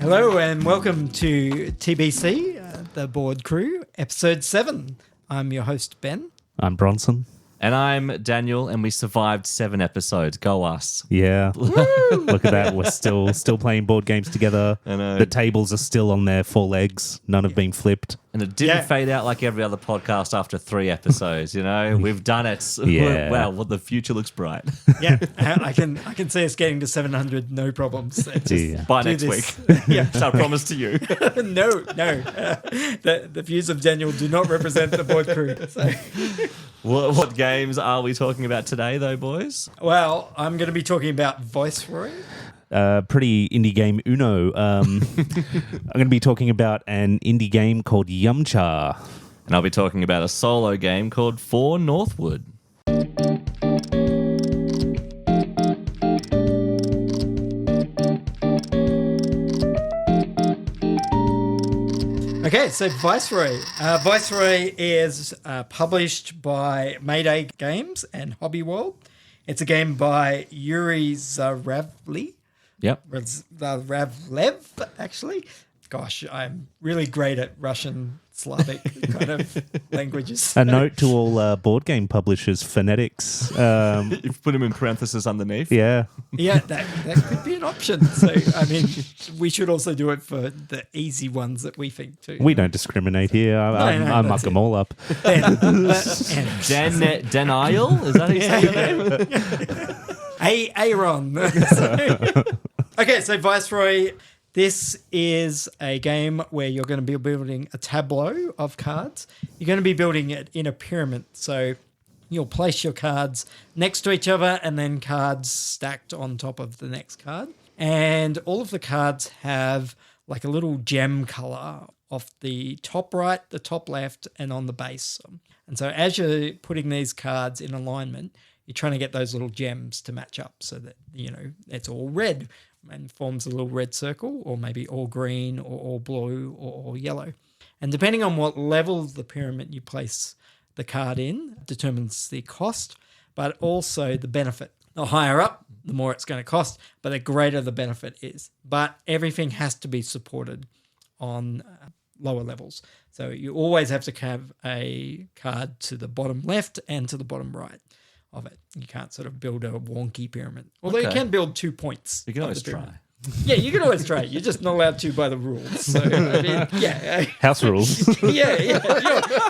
Hello and welcome to TBC, the Board Crew, episode 7. I'm your host, Ben. I'm Bronson. And I'm Daniel, and we survived 7 episodes. Go us. Yeah. Look at that. We're still playing board games together. I know. The tables are still on their 4 legs. None have been flipped. And it didn't fade out like every other podcast after 3 episodes, you know? We've done it. Yeah. Wow, well, the future looks bright. Yeah, I can see us getting to 700, no problems. By next this. week. Yeah. It's our promise to you. No. The views of Daniel do not represent the Board Crew. So. What games are we talking about today, though, boys? Well, I'm going to be talking about Viceroy. Pretty indie game Uno. I'm going to be talking about an indie game called Yumcha. And I'll be talking about a solo game called For Northwood. Okay, so Viceroy. Viceroy is published by Mayday Games and Hobby World. It's a game by Yuri Zaravlev, actually. Gosh, I'm really great at Russian, Slavic kind of languages. A note to all board game publishers, phonetics. You've put them in parentheses underneath. Yeah. Yeah, that could be an option. So, I mean, we should also do it for the easy ones that we think too. We don't discriminate here. I muck them all up. Denial? Is that how you say your name? Aaron. Okay, so Viceroy, this is a game where you're going to be building a tableau of cards. You're going to be building it in a pyramid. So you'll place your cards next to each other and then cards stacked on top of the next card. And all of the cards have like a little gem color off the top right, the top left, and on the base. And so as you're putting these cards in alignment, you're trying to get those little gems to match up so that, you know, it's all red and forms a little red circle, or maybe all green or all blue or all yellow. And depending on what level of the pyramid you place the card in determines the cost, but also the benefit. The higher up, the more it's going to cost, but the greater the benefit is. But everything has to be supported on lower levels. So you always have to have a card to the bottom left and to the bottom right of it. You can't sort of build a wonky pyramid. Although you can build 2 points. You can always try. Yeah, you can always try. You're just not allowed to by the rules. So, I mean, yeah. House rules. Yeah.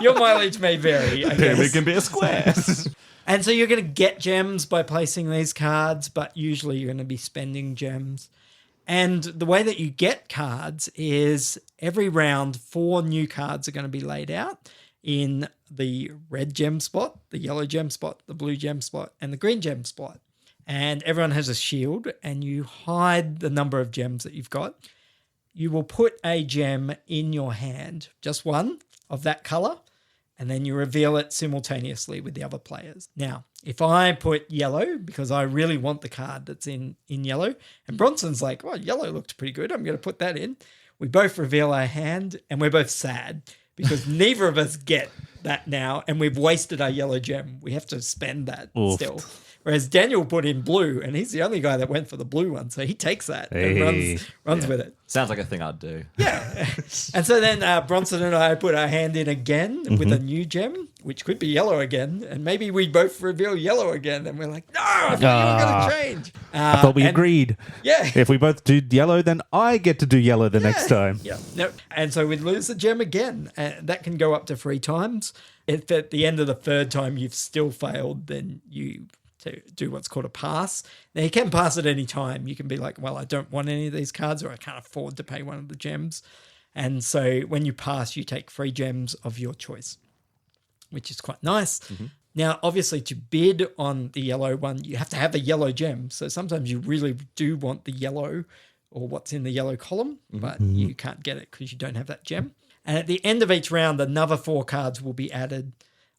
Your mileage may vary, I guess. Pyramid can be a square. And so you're going to get gems by placing these cards, but usually you're going to be spending gems. And the way that you get cards is every round, 4 new cards are going to be laid out in the red gem spot, the yellow gem spot, the blue gem spot, and the green gem spot. And everyone has a shield, and you hide the number of gems that you've got. You will put a gem in your hand, just one of that color, and then you reveal it simultaneously with the other players. Now, if I put yellow, because I really want the card that's in yellow, and Bronson's like, well, yellow looked pretty good, I'm going to put that in. We both reveal our hand, and we're both sad because neither of us get that now, and we've wasted our yellow gem. We have to spend that still. Whereas Daniel put in blue, and he's the only guy that went for the blue one, so he takes that and runs with it. Sounds like a thing I'd do. Yeah. And so then Bronson and I put our hand in again with a new gem, which could be yellow again, and maybe we both reveal yellow again, and we're like, no, I thought you were going to change. I thought we agreed. Yeah. If we both do yellow, then I get to do yellow the next time. Yeah. No. And so we'd lose the gem again. That can go up to 3 times. If at the end of the 3rd time you've still failed, then you to do what's called a pass. Now, you can pass at any time. You can be like, well, I don't want any of these cards, or I can't afford to pay one of the gems. And so when you pass, you take 3 gems of your choice, which is quite nice. Mm-hmm. Now, obviously, to bid on the yellow one, you have to have a yellow gem. So sometimes you really do want the yellow or what's in the yellow column, but you can't get it because you don't have that gem. And at the end of each round, another 4 cards will be added,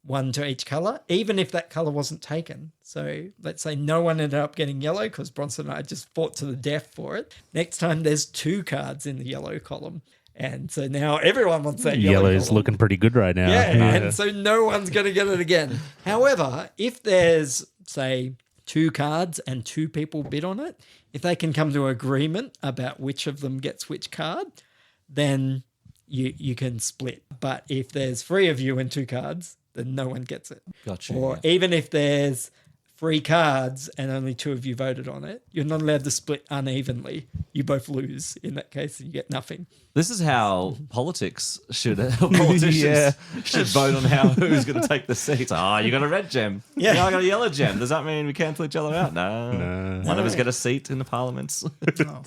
1 to each color, even if that color wasn't taken. So let's say no one ended up getting yellow because Bronson and I just fought to the death for it. Next time there's 2 cards in the yellow column. And so now everyone wants that yellow Yellow's column. looking pretty good right now. Yeah, and so no one's going to get it again. However, if there's, say, 2 cards and 2 people bid on it. If they can come to an agreement about which of them gets which card, then you can split. But if there's 3 of you and 2 cards, then no one gets it. Gotcha. Or even if there's 3 cards and only 2 of you voted on it, you're not allowed to split unevenly. You both lose in that case and you get nothing. This is how politicians should vote on who's going to take the seats. Oh, you got a red gem. Yeah. I got a yellow gem. Does that mean we cancel each other out? No. One of us get a seat in the parliaments.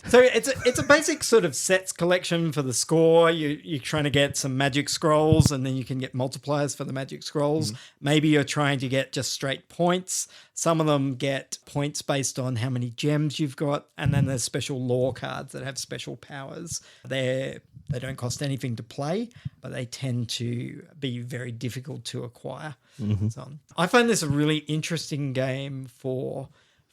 So it's a basic sort of sets collection for the score. You're trying to get some magic scrolls and then you can get multipliers for the magic scrolls. Maybe you're trying to get just straight points. Some of them get points based on how many gems you've got. And then there's special lore cards that have special powers. They don't cost anything to play, but they tend to be very difficult to acquire. So I find this a really interesting game for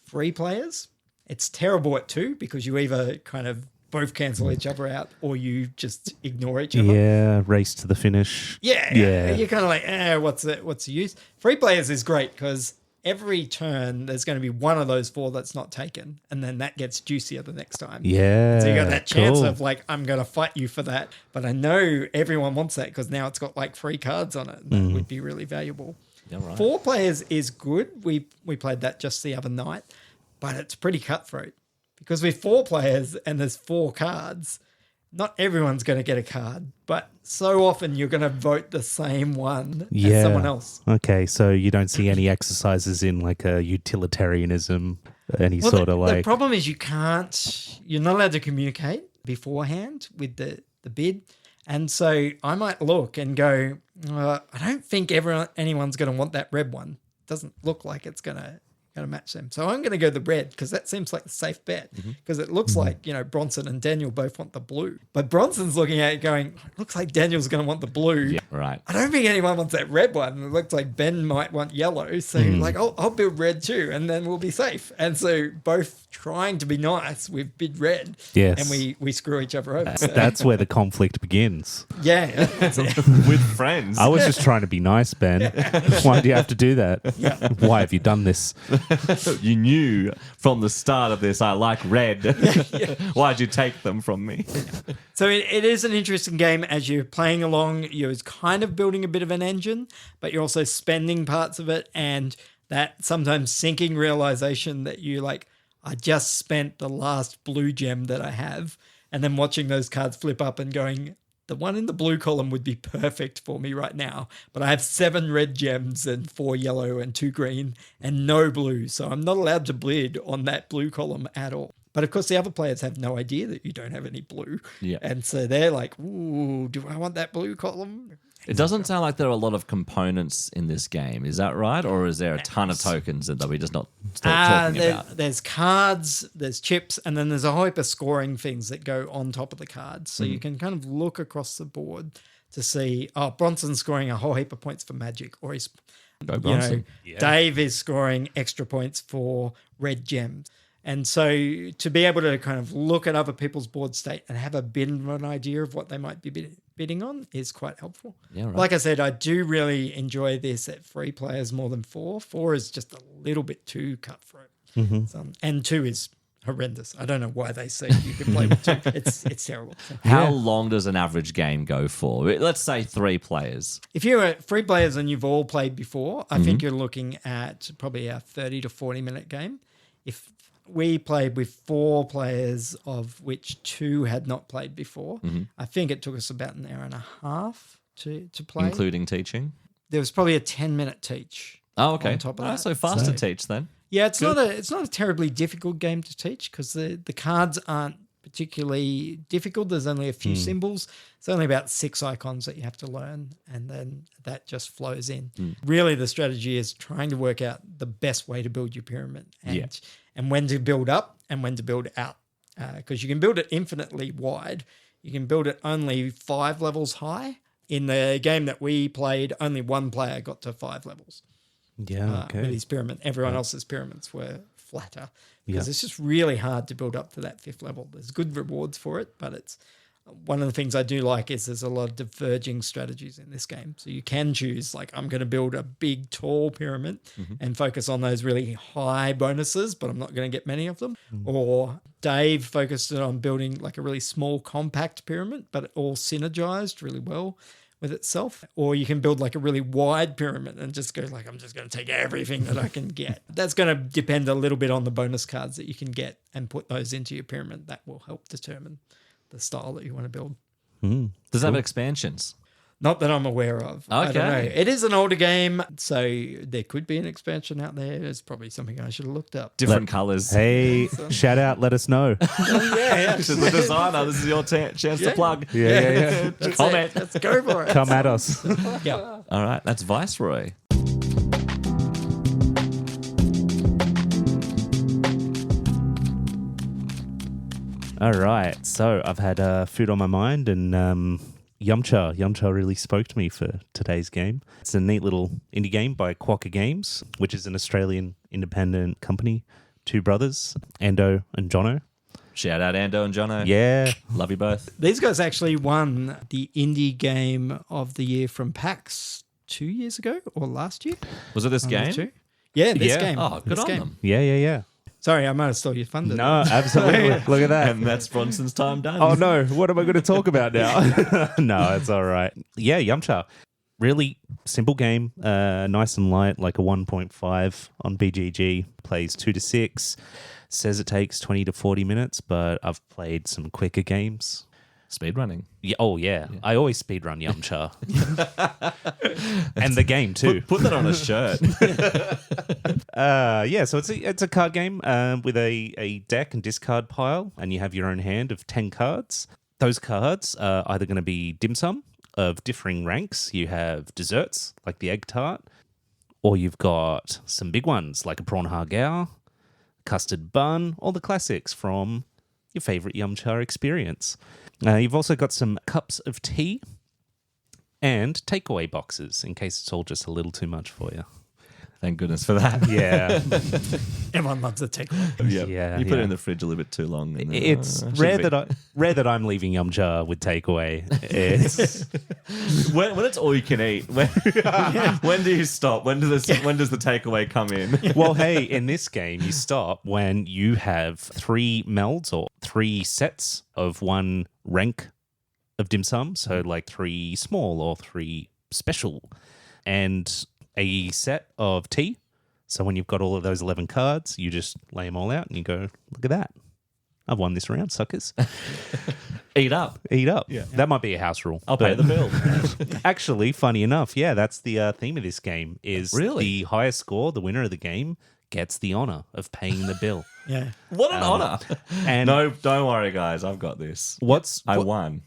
3 players. It's terrible at 2 because you either kind of both cancel each other out or you just ignore each other. Yeah, race to the finish. Yeah. You're kind of like, what's the use? 3 players is great because every turn there's going to be one of those 4 that's not taken, and then that gets juicier the next time. Yeah. So you got that chance of like, I'm going to fight you for that, but I know everyone wants that because now it's got like 3 cards on it. That would be really valuable. Yeah, right. 4 players is good. We played that just the other night, but it's pretty cutthroat because with 4 players and there's 4 cards, not everyone's going to get a card, but so often you're going to vote the same one as someone else. Okay, so you don't see any exercises in like a utilitarianism, the problem is you're not allowed to communicate beforehand with the bid. And so I might look and go, I don't think anyone's going to want that red one. Doesn't look like it's going to match them. So I'm going to go the red because that seems like the safe bet because it looks like, Bronson and Daniel both want the blue. But Bronson's looking at it going, looks like Daniel's going to want the blue. Yeah, right. I don't think anyone wants that red one. It looks like Ben might want yellow. So I'll build red too and then we'll be safe. And so both trying to be nice, we've bid red. Yes. And we screw each other over. So. That's where the conflict begins. Yeah. With friends. I was just trying to be nice, Ben. Why do you have to do that? Yeah. Why have you done this? You knew from the start of this I like red. Why'd you take them from me? So it is an interesting game as you're playing along. You're kind of building a bit of an engine, but you're also spending parts of it, and that sometimes sinking realization that you like, I just spent the last blue gem that I have, and then watching those cards flip up and going, the one in the blue column would be perfect for me right now, but I have 7 red gems and 4 yellow and 2 green and no blue, so I'm not allowed to bid on that blue column at all. But of course, the other players have no idea that you don't have any blue. Yeah. And so they're like, ooh, do I want that blue column? It doesn't sound like there are a lot of components in this game. Is that right? Or is there a ton of tokens that we're just not talking about? There's cards, there's chips, and then there's a whole heap of scoring things that go on top of the cards. So you can kind of look across the board to see, Bronson's scoring a whole heap of points for magic, or he's, Bronson. Dave is scoring extra points for red gems. And so to be able to kind of look at other people's board state and have a bit of an idea of what they might be bidding on is quite helpful. Yeah, right. Like I said, I do really enjoy this at 3 players more than 4. 4 is just a little bit too cutthroat. And 2 is horrendous. I don't know why they say you can play with 2. It's terrible. How long does an average game go for? Let's say 3 players. If you're at 3 players and you've all played before, I think you're looking at probably a 30 to 40 minute game. If we played with 4 players, of which 2 had not played before, I think it took us about an hour and a half to play. Including teaching? There was probably a 10-minute teach. Oh, okay. On top of that. So fast to teach then. Yeah, it's not a terribly difficult game to teach because the cards aren't particularly difficult. There's only a few symbols. It's only about 6 icons that you have to learn, and then that just flows in. Really, the strategy is trying to work out the best way to build your pyramid and when to build up and when to build out. Because you can build it infinitely wide. You can build it only 5 levels high. In the game that we played, only 1 player got to 5 levels. Yeah, okay. With his pyramid. Everyone else's pyramids were flatter because it's just really hard to build up to that 5th level. There's good rewards for it, but it's One of the things I do like is there's a lot of diverging strategies in this game. So you can choose, like, I'm going to build a big, tall pyramid and focus on those really high bonuses, but I'm not going to get many of them. Or Dave focused on building like a really small, compact pyramid, but it all synergized really well with itself. Or you can build like a really wide pyramid and just go like, I'm just going to take everything that I can get. That's going to depend a little bit on the bonus cards that you can get and put those into your pyramid. That will help determine the style that you want to build. Does it have expansions? Not that I'm aware of. I don't know. Okay. It is an older game, so there could be an expansion out there. It's probably something I should have looked up. Different colours. Hey, shout out, let us know. Yeah. This is the designer. This is your chance to plug. Yeah. That's Comment. it. Let's go for it. Come at us. Yeah. All right, that's Viceroy. All right, so I've had food on my mind, and Yumcha really spoke to me for today's game. It's a neat little indie game by Quokka Games, which is an Australian independent company. Two brothers, Ando and Jono. Shout out Ando and Jono. Yeah. Love you both. These guys actually won the indie game of the year from PAX 2 years ago or last year. Was it this One of the game? two. Yeah, this Yeah. game. Oh, good This on game. them. Yeah. Sorry, I might have stole your thunder. No, absolutely. Look at that. And that's Bronson's time done. Oh no, what am I going to talk about now? No, it's all right. Yeah, Yumcha. Really simple game, nice and light, like a 1.5 on BGG. Plays 2 to 6. Says it takes 20 to 40 minutes, but I've played some quicker games. Speedrunning. Yeah, yeah. I always speedrun Yumcha. And the game too. Put that on a shirt. Yeah, so it's a card game with a deck and discard pile, and you have your own hand of 10 cards. Those cards are either going to be dim sum of differing ranks. You have desserts like the egg tart, or you've got some big ones like a prawn hargao, custard bun, all the classics from your favorite Yumcha experience. You've also got some cups of tea and takeaway boxes in case it's all just a little too much for you. Thank goodness for that. Yeah. Everyone loves a takeaway. Yeah, You put it yeah. in the fridge a little bit too long. And then, It's rare that I'm leaving Yumcha with takeaway. It's when it's all you can eat. When do you stop? When does the takeaway come in? well, hey, in this game you stop when you have 3 melds or 3 sets of one rank of dim sum, so like 3 small or 3 special, and a set of tea. So when you've got all of those 11 cards, you just lay them all out and you go, look at that. I've won this round, suckers. Eat up. Eat up. Yeah. That might be a house rule. I'll pay the bill. Actually, funny enough, yeah, that's the theme of this game is Really? the highest score, the winner of the game, gets the honor of paying the bill. Yeah. What an honor. And No, don't worry, guys. I've got this. I won.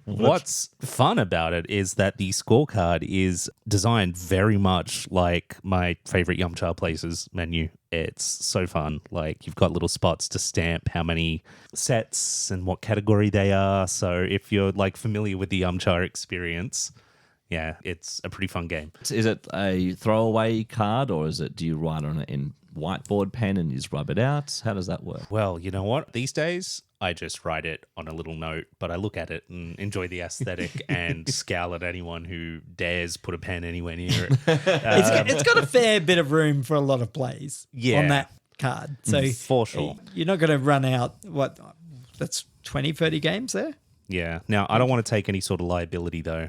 What's fun about it is that the scorecard is designed very much like my favorite Yumcha Places menu. It's so fun. Like, you've got little spots to stamp how many sets and what category they are. So if you're like familiar with the Yumcha experience, yeah, it's a pretty fun game. Is it a throwaway card, or do you write on it in whiteboard pen and you just rub it out? How does that work? Well, you know what? These days, I just write it on a little note, but I look at it and enjoy the aesthetic and scowl at anyone who dares put a pen anywhere near it. It's got a fair bit of room for a lot of plays Yeah. on that card. So For sure. you're not going to run out, that's 20, 30 games there? Yeah. Now, I don't want to take any sort of liability, though.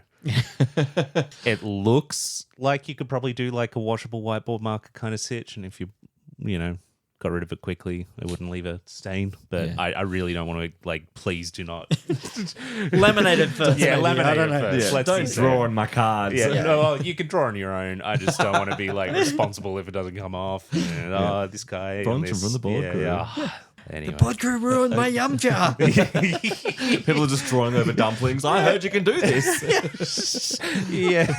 It looks like you could probably do like a washable whiteboard marker kind of sitch, and if you got rid of it quickly, it wouldn't leave a stain. But Yeah. I really don't want to, like, please do not. Laminate it first. Yeah, maybe. laminate I don't it know. first. Yeah, Let's don't be fair. draw on my cards. Yeah, no, well, you can draw on your own. I just don't want to be like responsible if it doesn't come off. And, this guy, and Bronson this, from the board crew. yeah. Anyway, Pod crew ruined my Yumcha. People are just drawing over dumplings. I heard you can do this. yeah.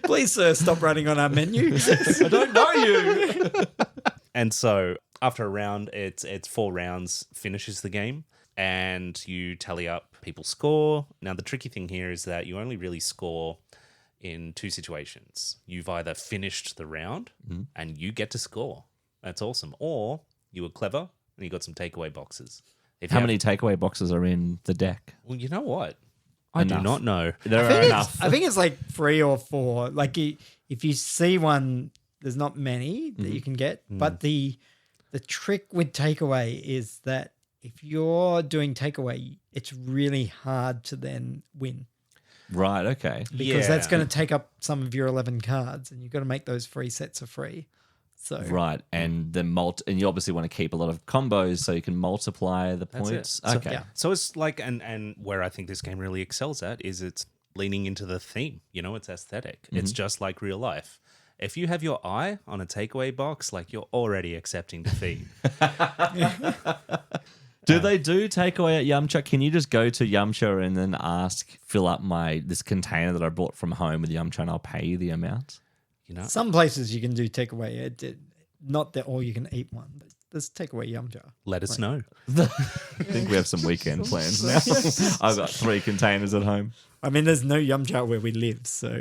Please, sir, stop writing on our menu. I don't know you. And so after a round, it's 4 rounds finishes the game, and you tally up people's score. Now, the tricky thing here is that you only really score in 2 situations. You've either finished the round and you get to score. That's awesome. Or you were clever and you got some takeaway boxes. How many takeaway boxes are in the deck? Well, you know what? I do not know. There are enough. I think it's like 3 or 4. Like if you see one, there's not many that you can get. But the trick with takeaway is that if you're doing takeaway, it's really hard to then win. Right, okay. Because that's going to take up some of your 11 cards, and you've got to make those 3 sets of free. So Right, and the and you obviously want to keep a lot of combos so you can multiply the points. So, Okay. So it's like, and where I think this game really excels at is it's leaning into the theme. You know, it's aesthetic. It's just like real life. If you have your eye on a takeaway box, like you're already accepting defeat. Do they do takeaway at Yumcha? Can you just go to Yumcha and then fill up this container that I brought from home with Yumcha and I'll pay you the amount? You know, some places you can do takeaway. Not the all you can eat one, but there's takeaway yum jar. let us know. I think we have some weekend plans now. I've got 3 containers at home. I mean, there's no yum jar where we live, so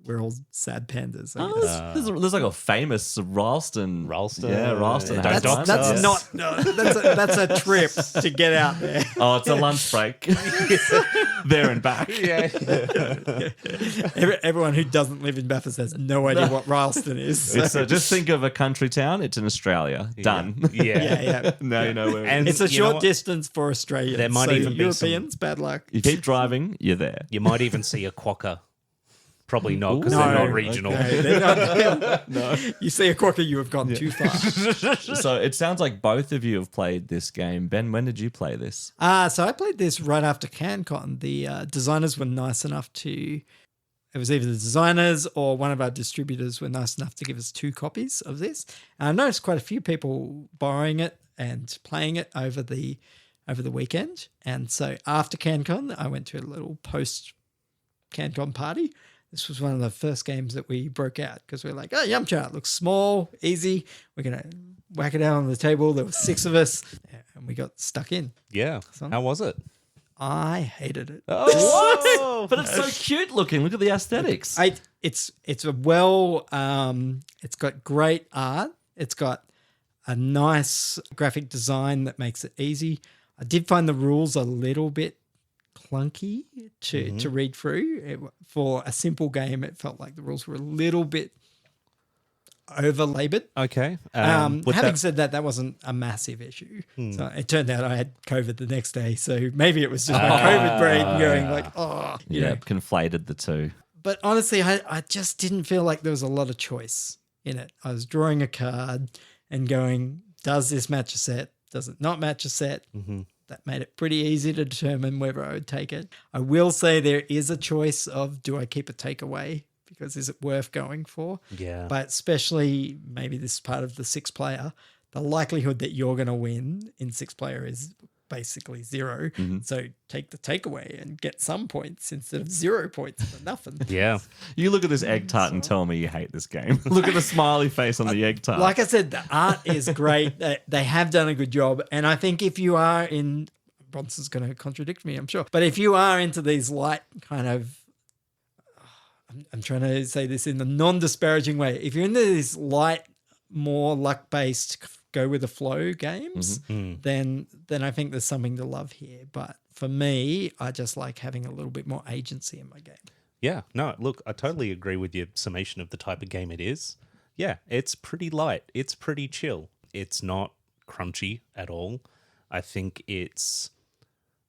we're all sad pandas. I guess. There's like a famous Ralston. Yeah, Ralston. Don't has dox one. us. That's not. No, that's a trip to get out there. Oh, it's a lunch break. There and back. Yeah. Everyone who doesn't live in Bathurst has no idea what Ralston is. So. It's just think of a country town. It's in Australia. Done. Yeah. Now you know where. And It's a you know short what? distance for Australians. There might so even be Europeans, bad luck. You keep driving, you're there. You might even see a quokka. Probably not, because No. they're not regional. Okay, they're not- no. You see a quokka, you have gone too far. So it sounds like both of you have played this game. Ben, when did you play this? So I played this right after CanCon. The designers were nice enough to. It was either the designers or one of our distributors were nice enough to give us 2 copies of this. And I noticed quite a few people borrowing it and playing it over the weekend. And so after CanCon, I went to a little post CanCon party. This was one of the first games that we broke out because we were like, oh, Yumcha, it looks small, easy. We're going to whack it out on the table. There were 6 of us and we got stuck in. Yeah. How was it? I hated it. What? But it's so cute looking. Look at the aesthetics. It's a well, it's got great art. It's got a nice graphic design that makes it easy. I did find the rules a little bit clunky to read through. For a simple game, it felt like the rules were a little bit over-labored. Okay. Having said that wasn't a massive issue. So it turned out I had COVID the next day. So maybe it was just my COVID brain going like, oh, you know. Conflated the two. But honestly, I just didn't feel like there was a lot of choice in it. I was drawing a card and going, does this match a set? Does it not match a set? That made it pretty easy to determine whether I would take it. I will say there is a choice of, do I keep a takeaway? Because is it worth going for? Yeah. But especially, maybe this is part of the 6-player, the likelihood that you're going to win in 6-player is basically 0. So take the takeaway and get some points instead of 0 points for nothing. Yeah. You look at this egg tart and tell me you hate this game. Look at the smiley face on the egg tart. Like I said, the art is great. They have done a good job. And I think if you are in, Bronson's going to contradict me, I'm sure. But if you are into these light kind of, I'm trying to say this in a non-disparaging way. If you're into these light, more luck-based, go with the flow games, then I think there's something to love here. But for me, I just like having a little bit more agency in my game. Yeah. No, look, I totally agree with your summation of the type of game it is. Yeah, it's pretty light. It's pretty chill. It's not crunchy at all. I think it's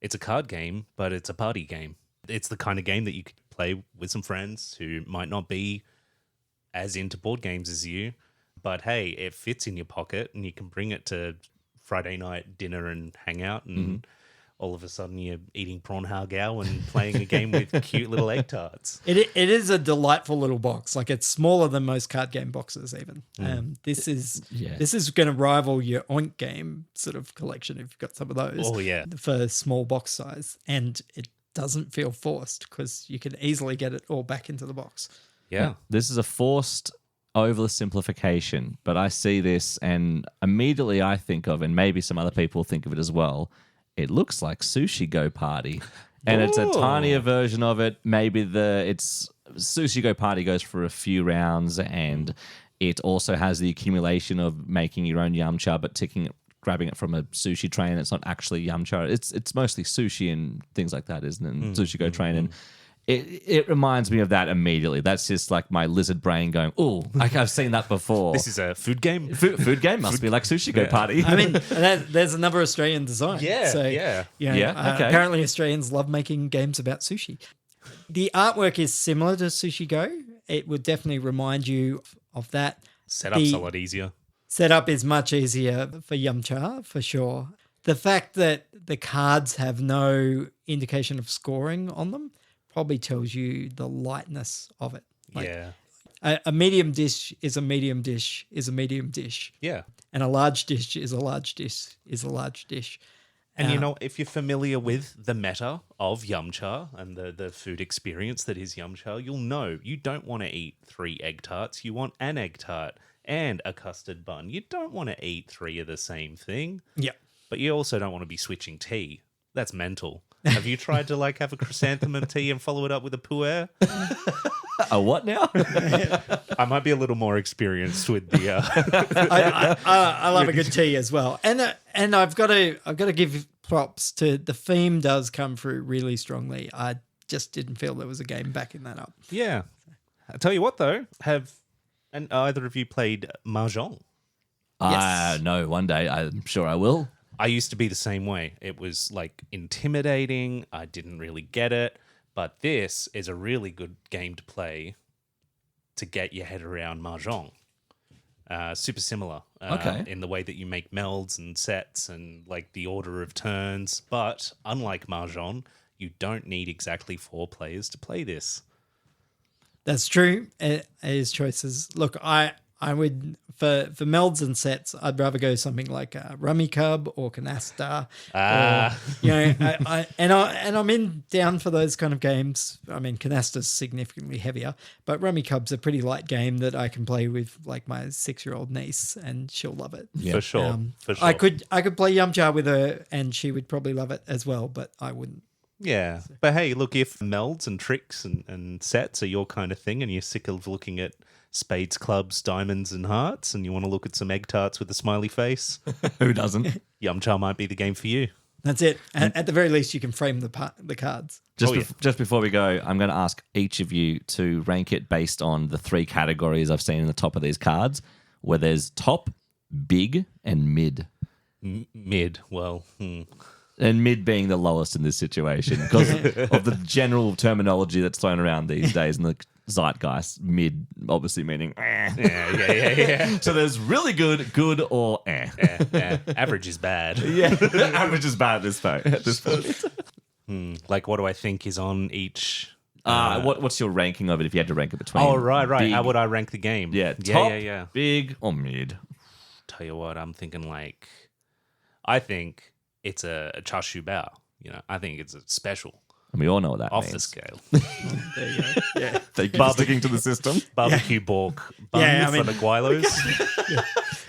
a card game, but it's a party game. It's the kind of game that you could play with some friends who might not be as into board games as you, but hey, it fits in your pocket and you can bring it to Friday night dinner and hang out, and all of a sudden you're eating prawn hao and playing a game with cute little egg tarts. It is a delightful little box. Like, it's smaller than most card game boxes even. This is going to rival your Oink game sort of collection if you've got some of those. Oh, yeah. For small box size. And it doesn't feel forced because you can easily get it all back into the box. Yeah. This is a forced oversimplification, but I see this and immediately I think of, and maybe some other people think of it as well, it looks like Sushi Go Party. And it's a tinier version of it. Maybe it's Sushi Go Party goes for a few rounds, and it also has the accumulation of making your own yum cha, but grabbing it from a sushi tray and it's not actually yumcha. It's mostly sushi and things like that, isn't it? And Sushi Go train. And it reminds me of that immediately. That's just like my lizard brain going, oh, I've seen that before. This is a food game. Food game must be like Sushi Go Party. I mean, there's another Australian design. Yeah, so, yeah. Okay. Apparently, Australians love making games about sushi. The artwork is similar to Sushi Go. It would definitely remind you of that. Setup's a lot easier. Setup is much easier for Yumcha, for sure. The fact that the cards have no indication of scoring on them probably tells you the lightness of it. Yeah. A medium dish is a medium dish is a medium dish. Yeah. And a large dish is a large dish is a large dish. And you know, if you're familiar with the meta of Yumcha and the food experience that is Yumcha, you'll know you don't want to eat 3 egg tarts. You want an egg tart and a custard bun. You don't want to eat 3 of the same thing. Yeah. But you also don't want to be switching tea. That's mental. Have you tried to like have a chrysanthemum tea and follow it up with a pu'er? A what now? I might be a little more experienced with the. I love a good tea as well, and I've got to give props to the theme does come through really strongly. I just didn't feel there was a game backing that up. Yeah, I tell you what though, have either of you played Mahjong? Yes. No, one day I'm sure I will. I used to be the same way. It was like intimidating. I didn't really get it. But this is a really good game to play to get your head around Mahjong. Super similar in the way that you make melds and sets and like the order of turns. But unlike Mahjong, you don't need exactly 4 players to play this. That's true. His choices. Look, I would for melds and sets, I'd rather go something like Rummy Cub or Canasta. Or, you know, I'm down for those kind of games. I mean, Canasta's significantly heavier, but Rummy Cub's a pretty light game that I can play with like my 6-year-old niece, and she'll love it. Yeah. For sure. For sure. I could play Yumcha with her, and she would probably love it as well, but I wouldn't. Yeah. But hey, look, if melds and tricks and sets are your kind of thing and you're sick of looking at spades, clubs, diamonds, and hearts, and you want to look at some egg tarts with a smiley face, Who doesn't? Yumcha might be the game for you. That's it. At the very least, you can frame the cards. Just before we go, I'm going to ask each of you to rank it based on the 3 categories I've seen in the top of these cards, where there's top, big, and mid. Mid, well, And mid being the lowest in this situation because of the general terminology that's thrown around these days in the zeitgeist. Mid obviously meaning Yeah. So there's really good, or Average is bad. Yeah, average is bad at this point. Like, what do I think is on each? What's your ranking of it if you had to rank it between? Oh, right. big- How would I rank the game? Yeah, top, yeah. big, or mid? Tell you what, I'm thinking like, I think it's a chashu bao. You know, I think it's a special. And we all know what that Off means. the scale. There you go. Yeah. Thank you for sticking to the system. Barbecue pork bun Yeah, I for mean- the guilos.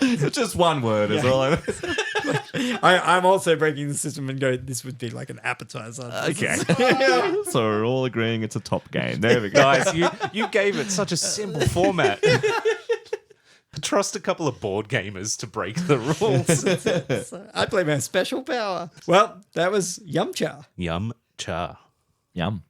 It's just one word is all I know. I'm also breaking the system and go, this would be like an appetizer. Okay. So we're all agreeing it's a top game. There we go. Guys, you gave it such a simple format. Trust a couple of board gamers to break the rules. I play my special power. Well, that was Yumcha. Yum cha. Yum.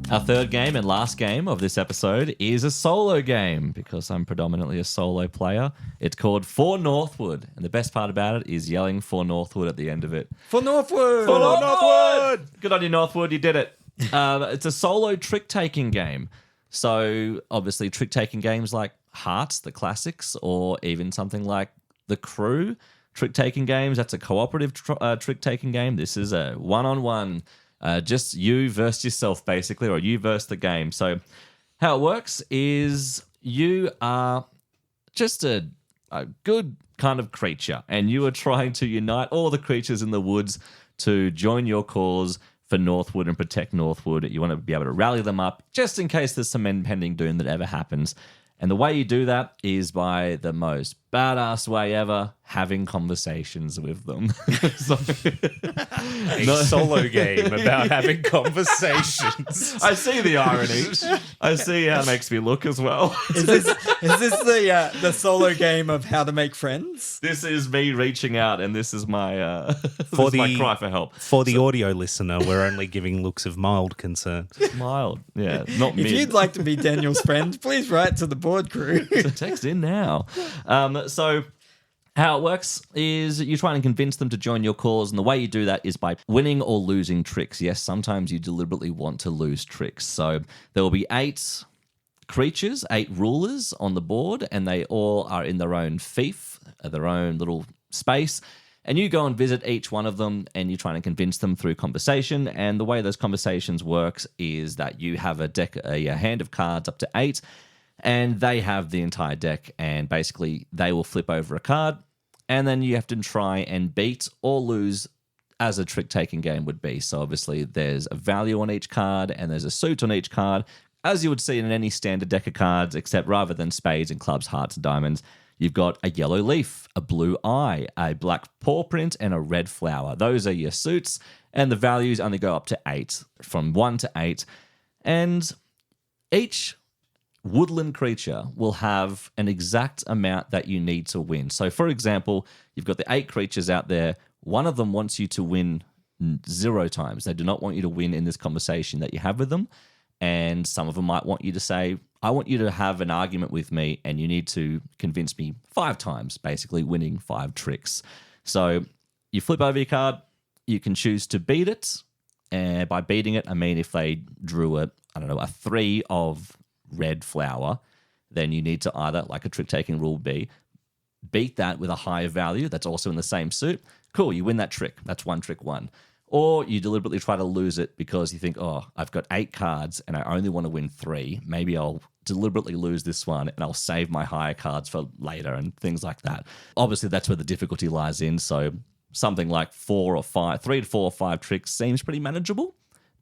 Our third game and last game of this episode is a solo game because I'm predominantly a solo player. It's called For Northwood, and the best part about it is yelling For Northwood at the end of it. For Northwood. For Northwood! Good on you, Northwood. You did it. It's a solo trick-taking game. So, obviously, trick-taking games like Hearts, the classics, or even something like The Crew. Trick-taking games, that's a cooperative trick-taking game. This is a one-on-one. Just you versus yourself, basically, or you versus the game. So how it works is you are just a good kind of creature, and you are trying to unite all the creatures in the woods to join your cause for Northwood and protect Northwood. You want to be able to rally them up just in case there's some impending doom that ever happens. And the way you do that is by the most badass way ever, having conversations with them. A solo game about having conversations. I see the irony. I see how it makes me look as well. Is this the solo game of how to make friends? This is me reaching out, and this is my my cry for help. For the audio listener, we're only giving looks of mild concern. Mild, yeah, not If mid. you'd like to be Daniel's friend, please write to the board crew. Text in now. So how it works is you're trying to convince them to join your cause, and the way you do that is by winning or losing tricks. Yes, sometimes you deliberately want to lose tricks. So there will be 8 creatures, 8 rulers on the board, and they all are in their own fief, their own little space. And you go and visit each one of them, and you're trying to convince them through conversation. And the way those conversations works is that you have a hand of cards up to 8, and they have the entire deck, and basically they will flip over a card, and then you have to try and beat or lose as a trick-taking game would be. So obviously there's a value on each card, and there's a suit on each card, as you would see in any standard deck of cards, except rather than spades and clubs, hearts and diamonds, you've got a yellow leaf, a blue eye, a black paw print, and a red flower. Those are your suits, and the values only go up to 8, from 1 to 8. And each woodland creature will have an exact amount that you need to win. So, for example, you've got the 8 creatures out there. One of them wants you to win 0 times. They do not want you to win in this conversation that you have with them. And some of them might want you to say, I want you to have an argument with me, and you need to convince me 5 times, basically winning 5 tricks. So you flip over your card, you can choose to beat it. And by beating it, I mean if they drew a 3 of red flower, then you need to either, like a trick-taking rule would be, beat that with a higher value that's also in the same suit. Cool, you win that trick. That's 1 trick won. Or you deliberately try to lose it because you think, oh, I've got 8 cards and I only want to win 3. Maybe I'll deliberately lose this one and I'll save my higher cards for later and things like that. Obviously, that's where the difficulty lies in. So something like 3 to 4 or 5 tricks seems pretty manageable.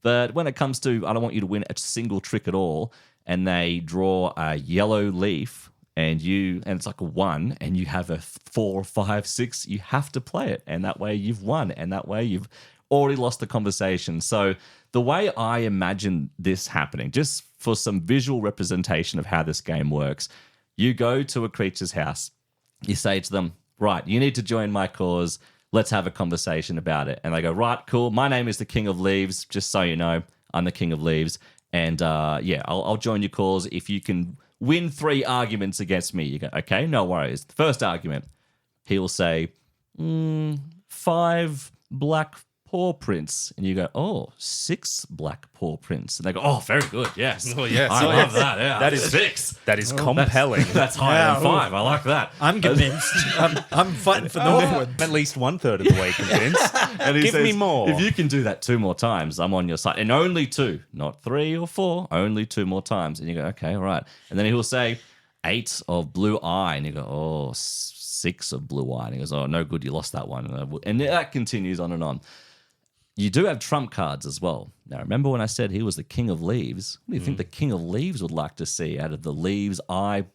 But when it comes to, I don't want you to win a single trick at all, and they draw a yellow leaf, and it's like a 1, and you have a 4, 5, 6, you have to play it. And that way you've won, and that way you've already lost the conversation. So the way I imagine this happening, just for some visual representation of how this game works, you go to a creature's house, you say to them, right, you need to join my cause, let's have a conversation about it. And they go, right, cool, my name is the King of Leaves, just so you know, I'm the King of Leaves, and I'll join your cause if you can win 3 arguments against me. You go, okay, no worries. The first argument, he will say, 5 black paw prints, and you go, oh, 6 black paw prints, and they go, oh, very good, yes, Oh, yes. I love that. Yeah, That is 6. That is compelling. That's higher than 5. I like that. I'm convinced. I'm fighting for Northwood. At least 1/3 of the way convinced. And he Give says, me more. If you can do that 2 more times, I'm on your side. And only 2, not 3 or 4, only 2 more times. And you go, okay, all right. And then he will say 8 of blue eye, and you go, oh, 6 of blue eye. And he goes, oh, no good, you lost that one. And that continues on and on. You do have trump cards as well. Now, remember when I said he was the King of Leaves? What do you think the King of Leaves would like to see out of the leaves, eye,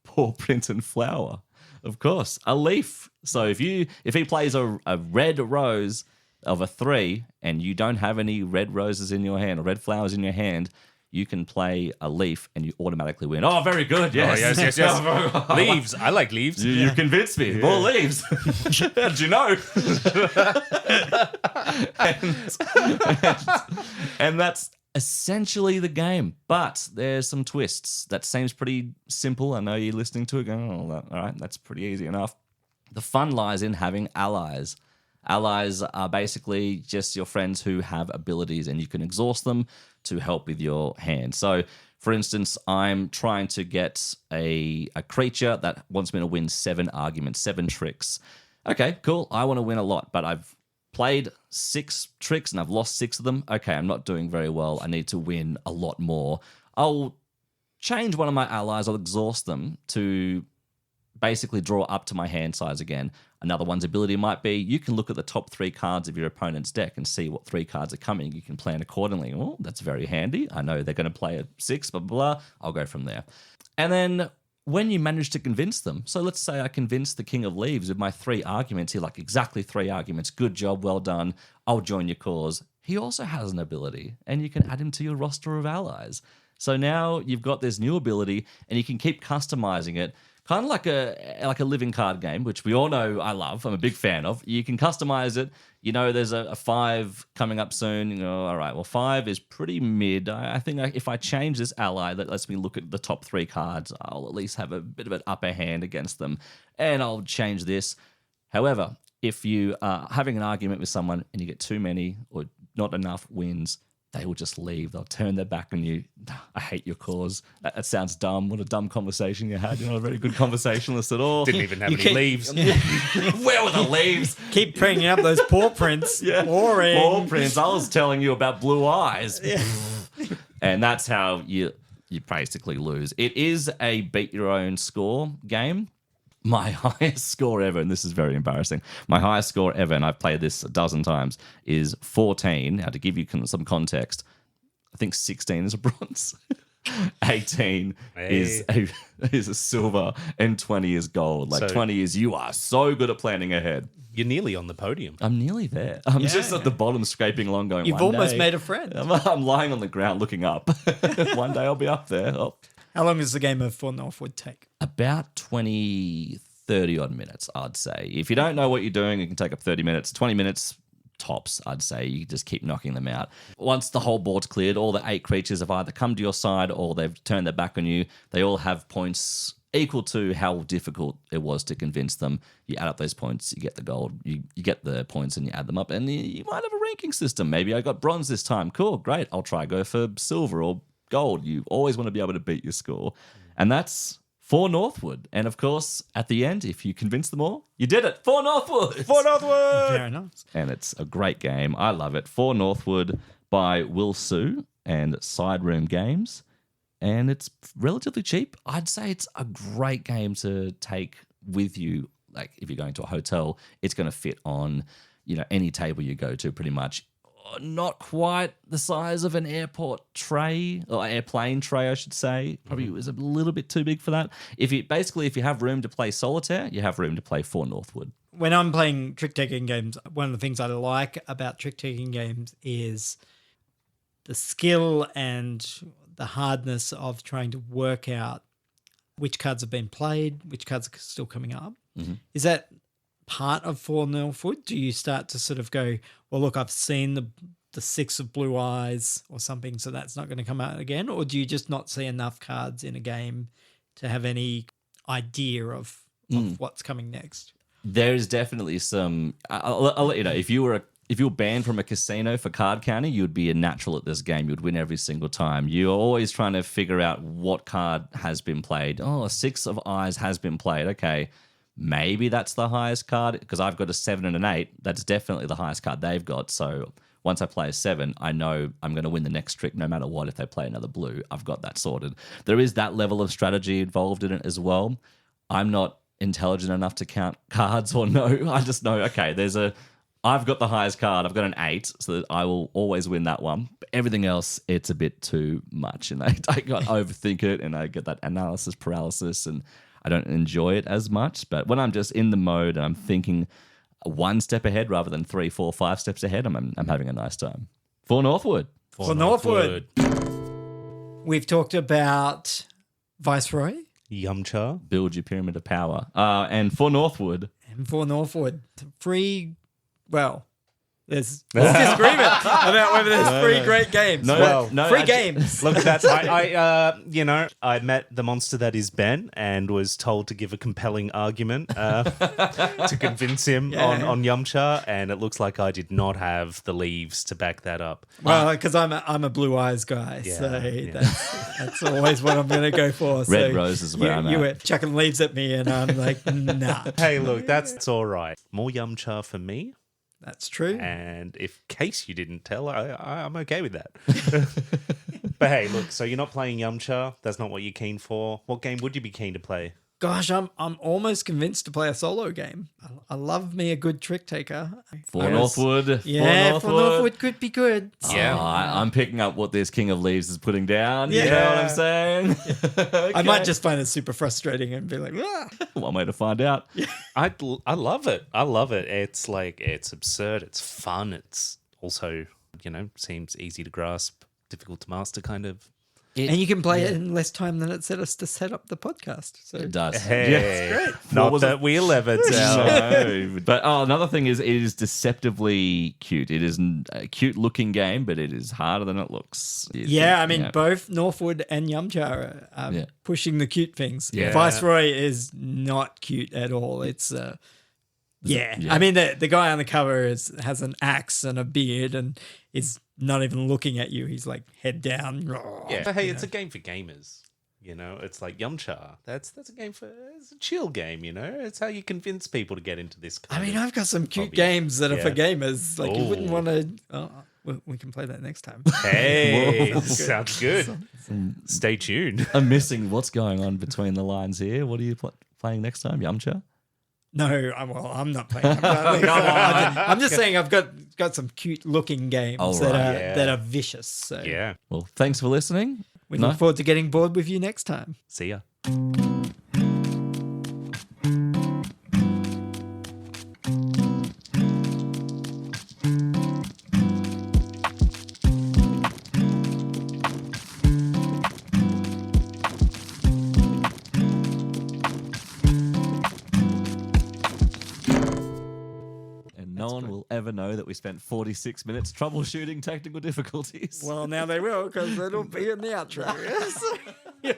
paw print, and flower? Of course, a leaf. So if he plays a red rose of a 3 and you don't have any red roses in your hand or red flowers in your hand, you can play a leaf and you automatically win. Oh, very good. Yes. Oh, yes. Leaves. I like leaves. You convinced me. More leaves. How did you know? and that's essentially the game. But there's some twists. That seems pretty simple. I know you're listening to it going, oh, all right, that's pretty easy enough. The fun lies in having allies. Allies are basically just your friends who have abilities, and you can exhaust them to help with your hand. So, for instance, I'm trying to get a creature that wants me to win 7 arguments, 7 tricks. Okay, cool. I want to win a lot, but I've played 6 tricks and I've lost 6 of them. Okay, I'm not doing very well. I need to win a lot more. I'll change one of my allies. I'll exhaust them to basically draw up to my hand size again. Another one's ability might be you can look at the top 3 cards of your opponent's deck and see what 3 cards are coming. You can plan accordingly. Oh, that's very handy. I know they're going to play a 6, blah, blah, blah. I'll go from there. And then when you manage to convince them, so let's say I convince the King of Leaves with my 3 arguments, he like exactly 3 arguments, good job, well done, I'll join your cause. He also has an ability, and you can add him to your roster of allies. So now you've got this new ability, and you can keep customizing it, kind of like a living card game, which we all know I love. I'm a big fan of. You can customize it. You know, there's a 5 coming up soon. You go, all right, well, 5 is pretty mid. I think if I change this ally that lets me look at the top 3 cards, I'll at least have a bit of an upper hand against them, and I'll change this. However, if you are having an argument with someone and you get too many or not enough wins, they will just leave. They'll turn their back on you. I hate your cause. That sounds dumb. What a dumb conversation you had. You're not a very good conversationalist at all. Didn't even have any leaves. Where were the leaves? Keep bringing up those paw prints. Boring. Paw prints. I was telling you about blue eyes. And that's how you basically lose. It is a beat your own score game. My highest score ever, and this is very embarrassing, my highest score ever, and I've played this a dozen times, is 14. Now, to give you some context, I think 16 is a bronze, 18 is a silver, and 20 is gold. Like, so 20 is you are so good at planning ahead. You're nearly on the podium. I'm nearly there. I'm just at the bottom scraping along going, You've almost made a friend. I'm lying on the ground looking up. One day I'll be up there. Oh. How long does the game of For Northwood take? About 20, 30 odd minutes, I'd say. If you don't know what you're doing, it can take up 30 minutes. 20 minutes tops, I'd say. You just keep knocking them out. Once the whole board's cleared, all the 8 creatures have either come to your side or they've turned their back on you. They all have points equal to how difficult it was to convince them. You add up those points, you get the gold, you get the points and you add them up, and you might have a ranking system. Maybe I got bronze this time. Cool, great. I'll try go for silver or gold. You always want to be able to beat your score. And that's For Northwood. And of course, at the end, if you convince them all, you did it. For Northwood! For Northwood! Very nice. And it's a great game. I love it. For Northwood by Wil Su and Side Room Games. And it's relatively cheap. I'd say it's a great game to take with you. Like if you're going to a hotel, it's going to fit on, any table you go to pretty much. Not quite the size of an airport tray or airplane tray, I should say. Probably was a little bit too big for that. If you have room to play solitaire, you have room to play For Northwood. When I'm playing trick-taking games, one of the things I like about trick-taking games is the skill and the hardness of trying to work out which cards have been played, which cards are still coming up. Mm-hmm. Is that part of For Northwood? Do you start to sort of go, well, look, I've seen the 6 of blue eyes or something, so that's not going to come out again? Or do you just not see enough cards in a game to have any idea of what's coming next? There's definitely some. I'll let you know. If you were banned from a casino for card counting, you'd be a natural at this game. You'd win every single time. You're always trying to figure out what card has been played. Oh, a 6 of eyes has been played. Okay. Maybe that's the highest card because I've got a 7 and an 8. That's definitely the highest card they've got. So once I play a 7, I know I'm going to win the next trick no matter what. If they play another blue, I've got that sorted. There is that level of strategy involved in it as well. I'm not intelligent enough to count cards or know. I just know, okay, I've got the highest card. I've got an 8, so that I will always win that one. But everything else, it's a bit too much. And I got overthink it and I get that analysis paralysis and I don't enjoy it as much, but when I'm just in the mode and I'm thinking 1 step ahead rather than 3, 4, 5 steps ahead, I'm having a nice time. For Northwood. For Northwood. We've talked about Viceroy. Yumcha. Build your pyramid of power. And For Northwood. And For Northwood. There's disagreement about whether there's 3 great games. Free games. Look at that. I met the monster that is Ben and was told to give a compelling argument to convince him on Yumcha, and it looks like I did not have the leaves to back that up. Well, because I'm a blue eyes guy, that's always what I'm going to go for. Red Rose is where I'm at. You were chucking leaves at me, and I'm like, nah. Hey, look, that's all right. More Yumcha for me. That's true. And in case you didn't tell, I'm okay with that. But hey, look, so you're not playing Yumcha. That's not what you're keen for. What game would you be keen to play? Gosh, I'm almost convinced to play a solo game. I love me a good trick taker. For Northwood. Yeah, For Northwood could be good. Yeah. I'm picking up what this King of Leaves is putting down. You Yeah. know what I'm saying? I might just find it super frustrating and be like, ah. One way to find out. I love it. I love it. It's like, it's absurd. It's fun. It's also, seems easy to grasp, difficult to master kind of. And you can play it in less time than it set us to set up the podcast. So It does. Hey, Yeah. not that we'll ever tell. No. But another thing is, it is deceptively cute. It is a cute looking game, but it is harder than it looks. yeah, I mean, both Northwood and Yumcha are Yeah. pushing the cute things. Yeah. Viceroy is not cute at all. It's yeah. Yeah. I mean, the guy on the cover has an axe and a beard and is not even looking at you. He's like head down. Yeah. But hey, it's a game for gamers. It's like Yumcha. That's a game it's a chill game, It's how you convince people to get into this I kind mean, of I've got some cute hobby. games that are for Yeah. gamers. Like, you wouldn't Ooh. want to. Oh, we can play that next time. Hey, sounds good. Stay tuned. I'm missing what's going on between the lines here. What are you playing next time? Yumcha? No, I'm not playing. I'm just saying I've got some cute looking games Oh, that right. are that are vicious. So Yeah. Well, thanks for listening. we look forward to getting bored with you next time. See ya. And no one will ever know that we spent 46 minutes troubleshooting technical difficulties. Well, now they will because it'll be in the outro.